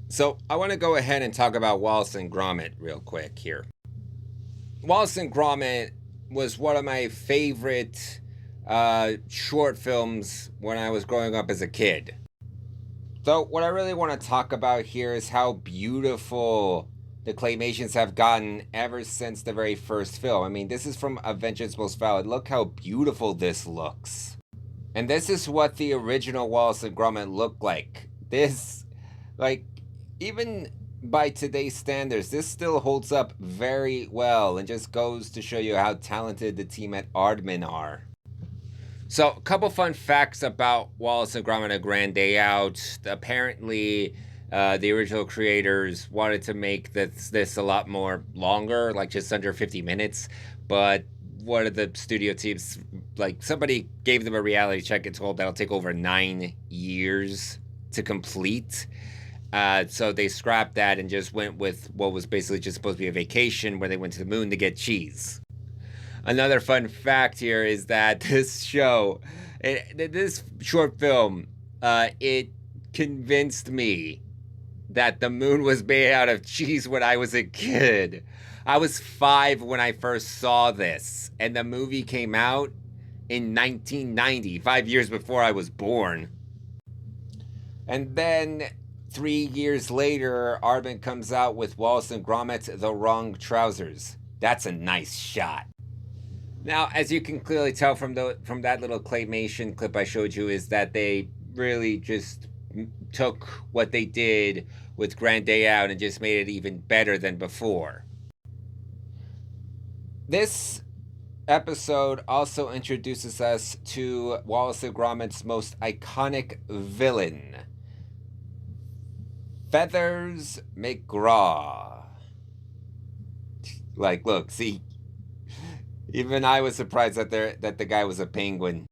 So I want to go ahead and talk about Wallace and Gromit real quick here. Wallace and Gromit was one of my favorite short films when I was growing up as a kid. So what I really want to talk about here is how beautiful the claymations have gotten ever since the very first film. I mean, this is from Avengers Most Valid. Look how beautiful this looks. And this is what the original Wallace and Gromit looked like. This, like, even by today's standards, this still holds up very well and just goes to show you how talented the team at Aardman are. So, a couple fun facts about Wallace and Gromit: A Grand Day Out. Apparently, the original creators wanted to make this a lot more longer, like just under 50 minutes, but one of the studio teams, like somebody gave them a reality check and told that'll take over 9 years to complete. So they scrapped that and just went with what was basically just supposed to be a vacation where they went to the moon to get cheese. Another fun fact here is that this short film, it convinced me that the moon was made out of cheese when I was a kid. I was 5 when I first saw this, and the movie came out in 1990, 5 years before I was born. And then 3 years later, Aardman comes out with Wallace and Gromit: The Wrong Trousers. That's a nice shot. Now, as you can clearly tell from that little claymation clip I showed you, is that they really just took what they did with Grand Day Out and just made it even better than before. This episode also introduces us to Wallace and Gromit's most iconic villain, Feathers McGraw. Like, look, see, even I was surprised that the guy was a penguin.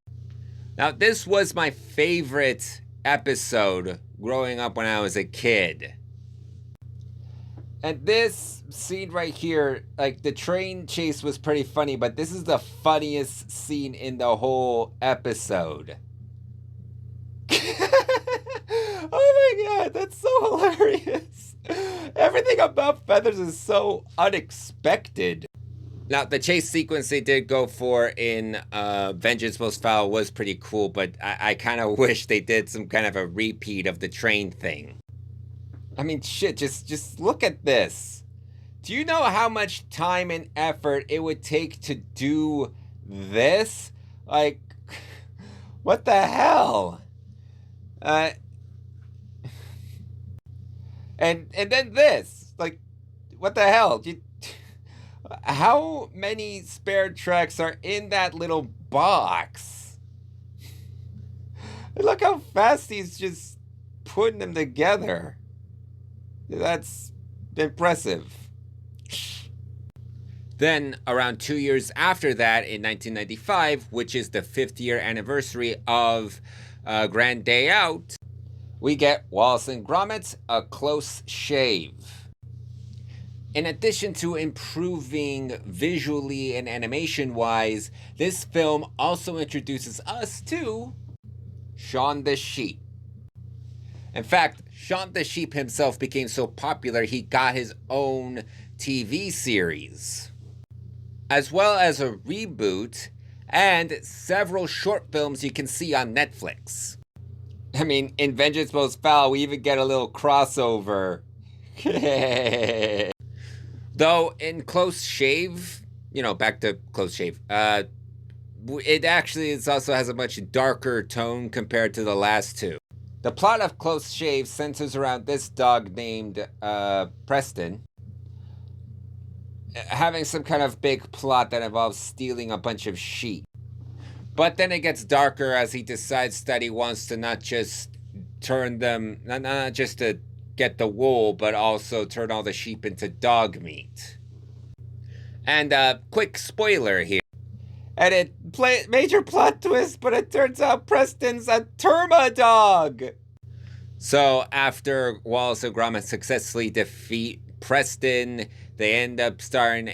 Now, this was my favorite episode growing up when I was a kid. And this scene right here, like, the train chase was pretty funny, but this is the funniest scene in the whole episode. Oh my god, that's so hilarious. Everything about Feathers is so unexpected. Now, the chase sequence they did go for in Vengeance Most Foul was pretty cool, but I kind of wish they did some kind of a repeat of the train thing. I mean, shit, just look at this. Do you know how much time and effort it would take to do this? Like, what the hell? And then this. Like, what the hell? How many spare tracks are in that little box? Look how fast he's just putting them together. That's impressive. Then, around 2 years after that, in 1995, which is the 5th year anniversary of Grand Day Out, we get Wallace and Gromit: A Close Shave. In addition to improving visually and animation-wise, this film also introduces us to Shaun the Sheep. In fact, Shaun the Sheep himself became so popular he got his own TV series, as well as a reboot and several short films you can see on Netflix. I mean, in Vengeance Most Foul, we even get a little crossover. Though in Close Shave, back to Close Shave, it actually also has a much darker tone compared to the last two. The plot of Close Shave centers around this dog named Preston having some kind of big plot that involves stealing a bunch of sheep. But then it gets darker as he decides that he wants to not just turn them, not just to get the wool, but also turn all the sheep into dog meat. And quick spoiler here. And major plot twist, but it turns out Preston's a terma dog. So after Wallace and Gromit successfully defeat Preston, they end up starting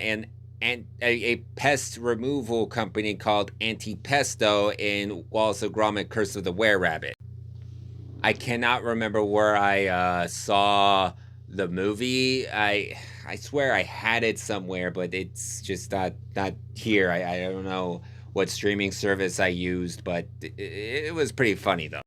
a pest removal company called Anti-Pesto in Wallace and Gromit: Curse of the Were-Rabbit. I cannot remember where I saw the movie. I swear I had it somewhere, but it's just not here. I don't know what streaming service I used, but it was pretty funny though.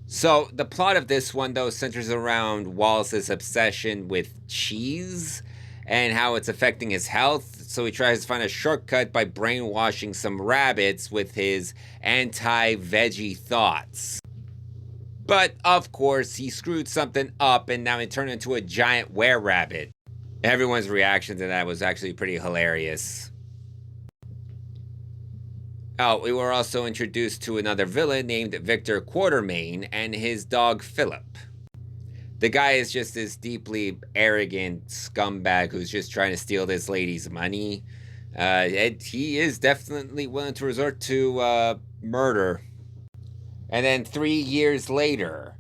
So the plot of this one though centers around Wallace's obsession with cheese and how it's affecting his health. So he tries to find a shortcut by brainwashing some rabbits with his anti-veggie thoughts. But of course, he screwed something up and now he turned into a giant were-rabbit. Everyone's reaction to that was actually pretty hilarious. Oh, we were also introduced to another villain named Victor Quartermain and his dog Philip. The guy is just this deeply arrogant scumbag who's just trying to steal this lady's money. And he is definitely willing to resort to murder. And then 3 years later,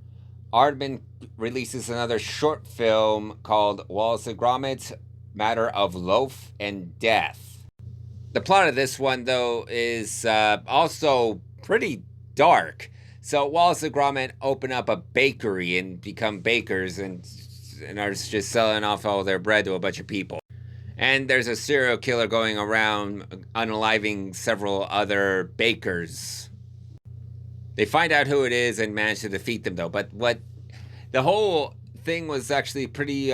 Aardman releases another short film called Wallace and Gromit, Matter of Loaf and Death. The plot of this one, though, is also pretty dark. So Wallace and Gromit open up a bakery and become bakers and are just selling off all their bread to a bunch of people. And there's a serial killer going around unaliving several other bakers. They find out who it is and manage to defeat them, though. But what the whole thing was actually pretty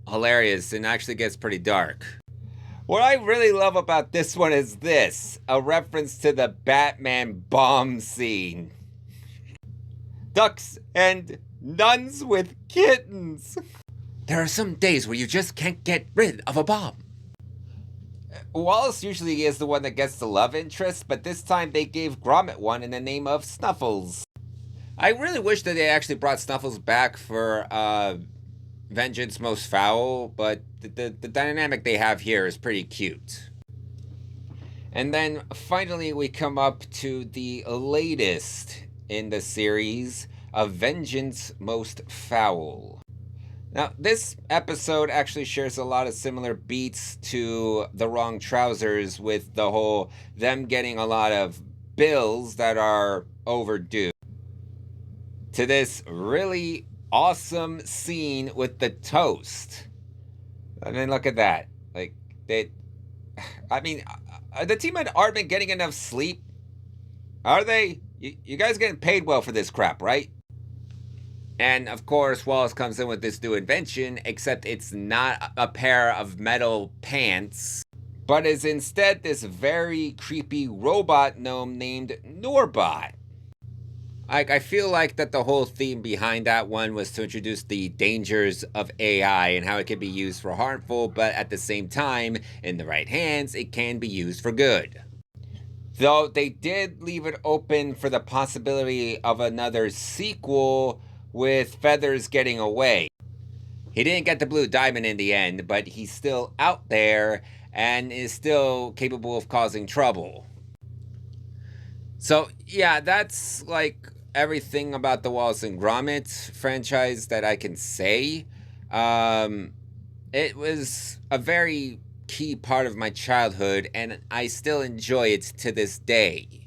hilarious and actually gets pretty dark. What I really love about this one is this, a reference to the Batman bomb scene. Ducks and nuns with kittens. There are some days where you just can't get rid of a bomb. Wallace usually is the one that gets the love interest, but this time they gave Grommit one in the name of Snuffles. I really wish that they actually brought Snuffles back for Vengeance Most Foul, but the dynamic they have here is pretty cute. And then finally we come up to the latest in the series of Vengeance Most Foul. Now, this episode actually shares a lot of similar beats to The Wrong Trousers, with the whole them getting a lot of bills that are overdue, to this really awesome scene with the toast. I mean, look at that. Like, are the team at Aardman getting enough sleep? Are they? You guys getting paid well for this crap, right? And of course, Wallace comes in with this new invention, except it's not a pair of metal pants, but is instead this very creepy robot gnome named Noorbot. I feel like that the whole theme behind that one was to introduce the dangers of AI and how it can be used for harmful, but at the same time, in the right hands, it can be used for good. Though they did leave it open for the possibility of another sequel with Feathers getting away. He didn't get the blue diamond in the end, but he's still out there and is still capable of causing trouble. So yeah, that's like everything about the Wallace and Gromit franchise that I can say. It was a very key part of my childhood, and I still enjoy it to this day.